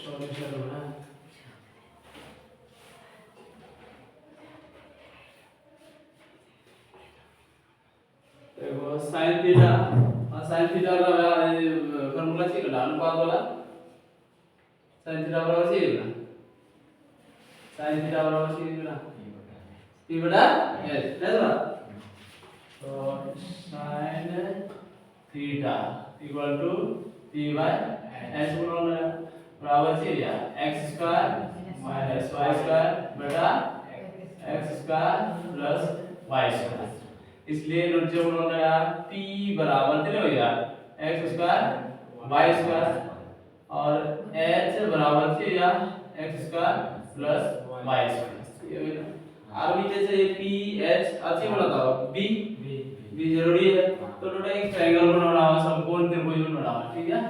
Solution होना देखो sin theta का फार्मूला चाहिए ना अनुपात वाला sin थीटा बराबर चाहिए ना sin थीटा बराबर चाहिए ना p बटा s है ना तो sin theta equal to p by s बराबर चाहिए x square minus y square बटा x square plus y square इसलिए नीचे उन्होंने यार p बराबर कितने हो गया x स्क्वायर y स्क्वायर और h बराबर थे या x square plus y square और नीचे से p h अच्छी बोला था b जरूरी है तो नोट एक ट्रायंगल बनाना है समकोण त्रिभुज बनाना है ठीक है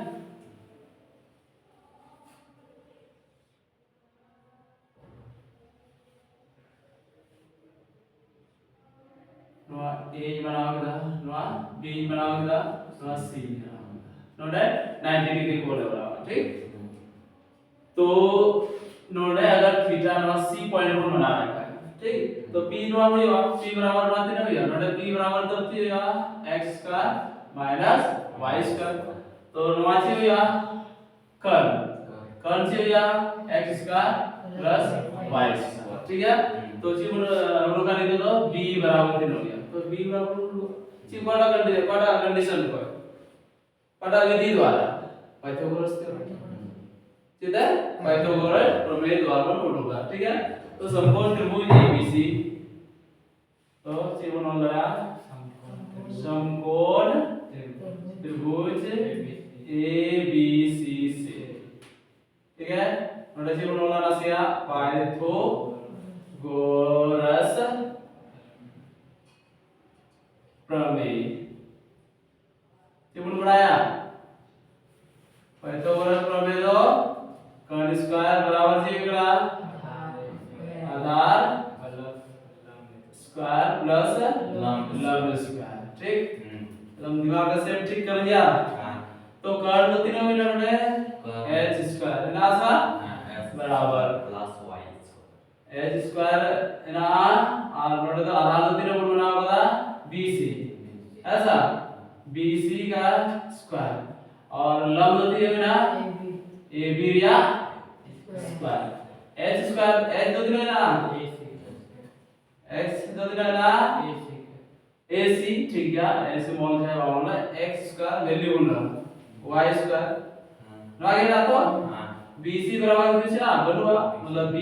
नोआ a बनाओगे नोआ b बनाओगे नोआ c नोट 90 डिग्री कोण है बराबर ठीक तो नोट अगर थीटा नोआ c पॉइंट पर बनाना है ठीक तो p नोआ होगा p बराबर बात नहीं होगा नोट p बराबर तब थी होगा x square minus y square तो नोआ थी होगा कर्ण से होगा x square plus y square ठीक है तो जी हम लोग का लिख दो b बराबर तीन हो गया तो b बराबर जी कोड़ा कंडीशन को कोड़ा विधि द्वारा पाइथागोरस थ्योरम सीधा पाइथागोरस प्रमेय द्वारा होगा ठीक है तो समकोण त्रिभुज ABC तो जी बना लगा समकोण त्रिभुज ABC से ठीक है और जी बना लगा से पाइथागोरस प्रमेय त्रिभुज बनाया पाइथागोरस प्रमेय दो कर्ण स्क्वायर बराबर से कितना आधार स्क्वायर प्लस लंब स्क्वायर ठीक लंब दिमाग का सेम ठीक कर दिया तो कर्ण तो तीनों में लड़ रहे h स्क्वायर ना सा बराबर प्लस y h स्क्वायर ना और नोट तो आधार तो तीनों को बना होगा bc ऐसा bc का स्क्वायर और लंब तो ये ना ab या स्क्वायर h स्क्वायर h तो तीनों ना x तो तीनों ना ac ठीक है ऐसे मोल है वाला x स्क्वायर वैल्यू बोलना y स्क्वायर ना क्या तो bc बराबर कितना है ना बनवा मतलब b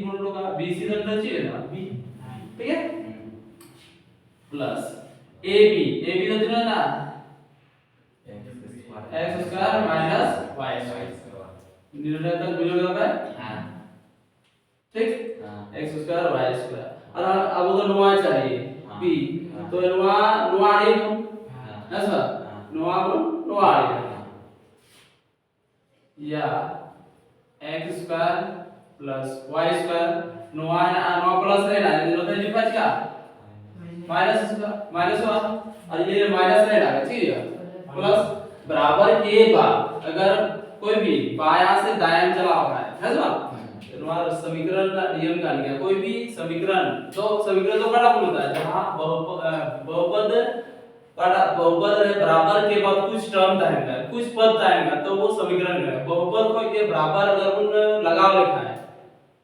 बोल लोगा bc तो अंदर चाहिए ना b ठीक है प्लस ab तो कितना ना x square minus y square निर्णय तक मिलेगा क्या ठीक x स्क्वायर y स्क्वायर और अब उधर नोआ चाहिए b तो नोआ आड़ी ऐसा नोआ आड़ी या x square plus y square नोआ प्लस रहेगा मतलब ये बच गया माइनस हुआ और ये माइनस रहेगा ठीक है प्लस बराबर के बाद अगर कोई भी बायां से दायां चला हुआ है ना हमारा समीकरण का नियम का लिया कोई भी समीकरण तो बड़ा बोलता है जहां बहुपद है बराबर के बाद कुछ टर्म आएगा कुछ पद आएगा तो वो समीकरण है बहुपद को के बराबर अगर उन लगाव लिखा है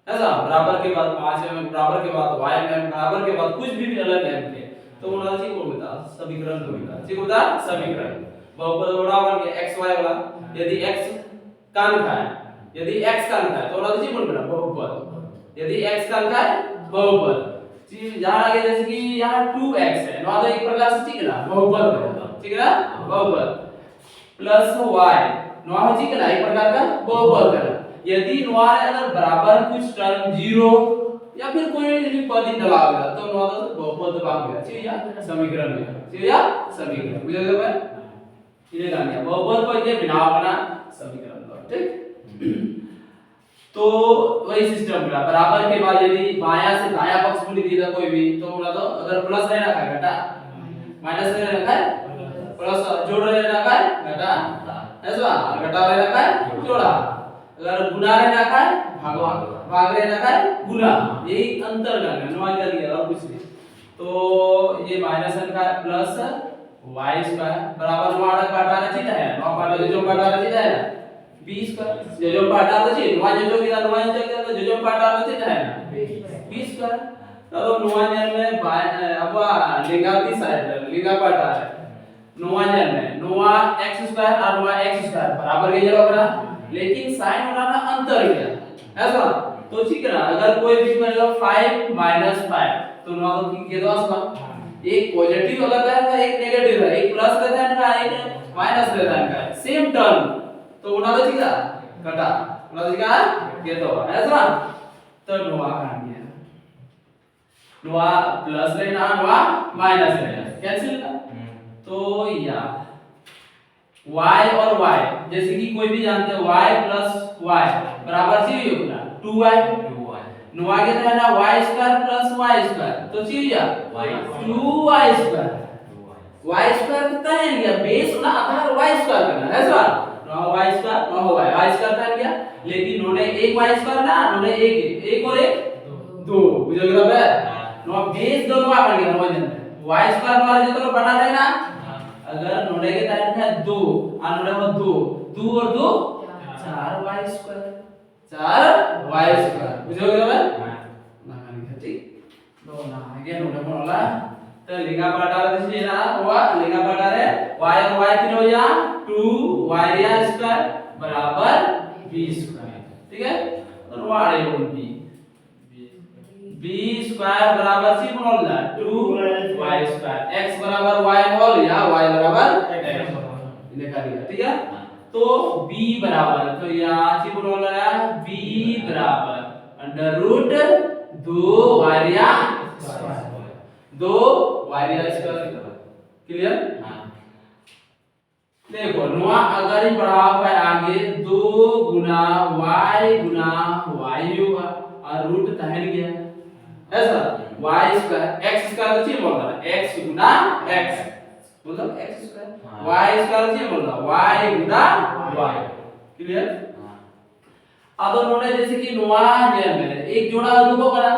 ऐसा बराबर के बाद 5 में बराबर के बाद y में बराबर के बाद कुछ भी अलग है तो वो चीज को बता समीकरण को बता ठीक बता समीकरण बहुपद बराबर के xy वाला यदि x का लिखा है यदि x का लिखा है तो वाला चीज बोल बेटा बहुपद यदि x का लिखा है बहुपद चीज यहां आगे जैसे कि यहां 2x है ना तो एक प्रकार से ठीक है ना बहुपद ठीक है ना बहुपद प्लस y ना हो ठीक है ना एक प्रकार का बहुपद है यदि नोआ अगर बराबर कुछ टर्म 0 या फिर कोई भी पद ही डला होगा तो नोआ तो बहुपद भाग गया ठीक है समीकरण में ठीक है समीकरण बुझे गए भाई इन्हें गाने बहुपद को ये बिना बना समीकरण ठीक तो वही सिस्टम का बराबर के बाद यदि बायां से दायां पक्ष को लिख दिया कोई भी तो बोला तो अगर प्लस रहना है घटा माइनस रहना है प्लस जोड़ रहना है घटा ऐसा घटा रहना है जोड़ा अगर गुना रहना का है भाग रहना का है गुना, यही अंतर करना है, नवा कर दिया और कुछ नहीं। तो ये माइनस का प्लस y स्क्वायर बराबर नवाड़ा काटा रही है, नवा काटा जो काटा रही है ना b स्क्वायर जो काटा रही है नवा जो किया नवा जो काटा रही है ना b स्क्वायर। तो नवाजन में अब लिंगाती साइड लिंगा काटा है नवाजन में नवा x स्क्वायर और नवा x स्क्वायर बराबर के जगह पर, लेकिन साइन होना ना अंतर गया ऐसा। तो ठीक है ना, अगर कोई भी मान लो 5 माइनस 5 तो नवा तो के 10 बा, एक पॉजिटिव अगर रहता है एक नेगेटिव है, एक प्लस रहता है ना एक माइनस रहता है, सेम टर्म तो उना तो ठीक है कटा उना तो ठीक है के तो ऐसा। तो नवा काट गया, नवा प्लस रहना नवा माइनस रहना कैंसिल का। तो या y और y जैसे कि कोई भी जानते हैं y प्लस y बराबर सी होगा 2y, नवा के है ना y square plus y square तो सी या 2y स्क्वायर, y स्क्वायर कितना है गया बेस ना आधार y स्क्वायर करना है ऐसा ना y स्क्वायर ना हो y स्क्वायर कर गया, लेकिन उन्होंने एक y स्क्वायर ना उन्होंने एक और एक दो बुझे गया बे ना बेस दोनों आ गया नवा जन y स्क्वायर वाला जो तो बना रहेगा। अगर नोडे के टाइम है 2 और नोडे में 2 और 2 4y स्क्वायर 4y स्क्वायर बुझोगे बे ना लिखा ठीक तो ना आगे नोडे में वाला तो लिंगा पाटा दिस ना हुआ लिंगा पाटा रे y और y तीन हो जा 2y स्क्वायर बराबर b स्क्वायर ठीक है। तो वाड़े बोल b स्क्वायर बराबर सी बोल ला 2y स्क्वायर x बराबर y होल या y बराबर x लिखा दिया ठीक है। तो b बराबर तो यहाँ सी बोल रहा है b बराबर under root 2y square 2y square clear. देखो नवा अगर ही बढ़ा हुआ है आगे 2 गुना y गुना y होगा और रूट तहन गया ऐसा y स्क्वायर x स्क्वायर तो बोल रहा है x गुना x मतलब x स्क्वायर y स्क्वायर बोल रहा है y गुना y क्लियर। अब उन्होंने जैसे कि नवा जे में एक जोड़ा दो को करा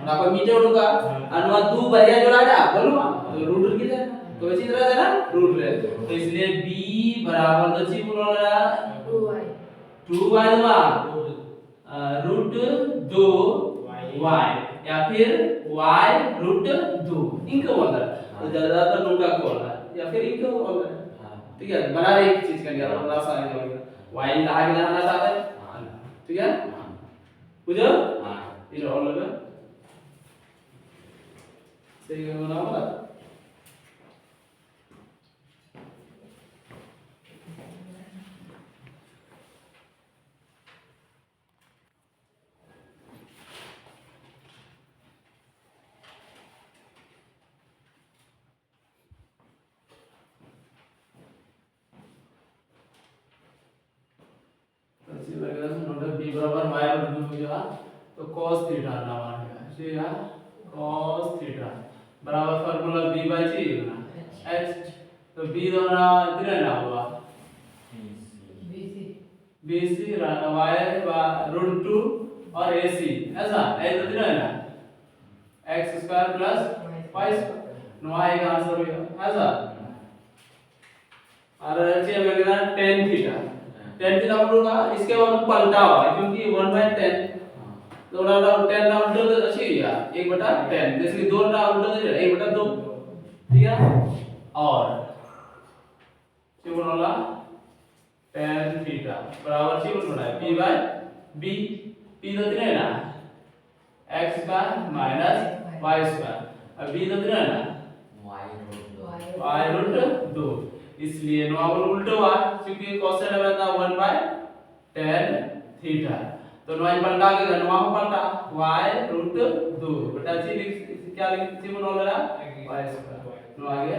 ना कोई मीटर होगा और नवा दो बढ़िया जोड़ा ना बोलूं तो रूट की है तो इसी तरह से ना रूट ले तो इसलिए b बराबर तो ची बोल रहा है 2y रूट 2y या फिर y रूट 2 इनको बोल रहा है तो ज्यादातर नोट का बोल रहा है या फिर इनको बोल रहा है ठीक है। बना रहे एक चीज का क्या थोड़ा सा y आगे लाना चाहते हैं ठीक है बुझो ये और लगा सही बना वाला। b बराबर y और 2 हो गया तो cos थीटा ना बनेगा ठीक है cos थीटा बराबर फार्मूला b बाय c ना h तो b दोना कितना ना हुआ bc y रूट 2 और ac ऐसा है तो कितना ना x square plus y square नो आएगा आंसर होगा ऐसा और h में कितना tan थीटा 10 थीटा बोलूंगा इसके बाद पलटा होगा क्योंकि 1/10 तो ना 10 ना उल्टा तो अच्छी है 1/10 जैसे कि 2 ना उल्टा तो 1/2 ठीक है। और क्या बोलूंगा tan थीटा बराबर सी बोलना है p बाय b p तो कितना है ना x square minus y square और b तो कितना है ना y रूट 2 इसलिए नॉर्मल उल्टा हुआ क्योंकि cos थीटा बता 1/10 थीटा तो नॉइन पलटा के नॉर्मल पलटा y रूट 2 बटा सी क्या लिख सी बोल रहा y स्क्वायर नो आगे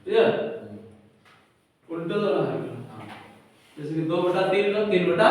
क्लियर उल्टा तो ना जैसे कि 2/3 का 3/2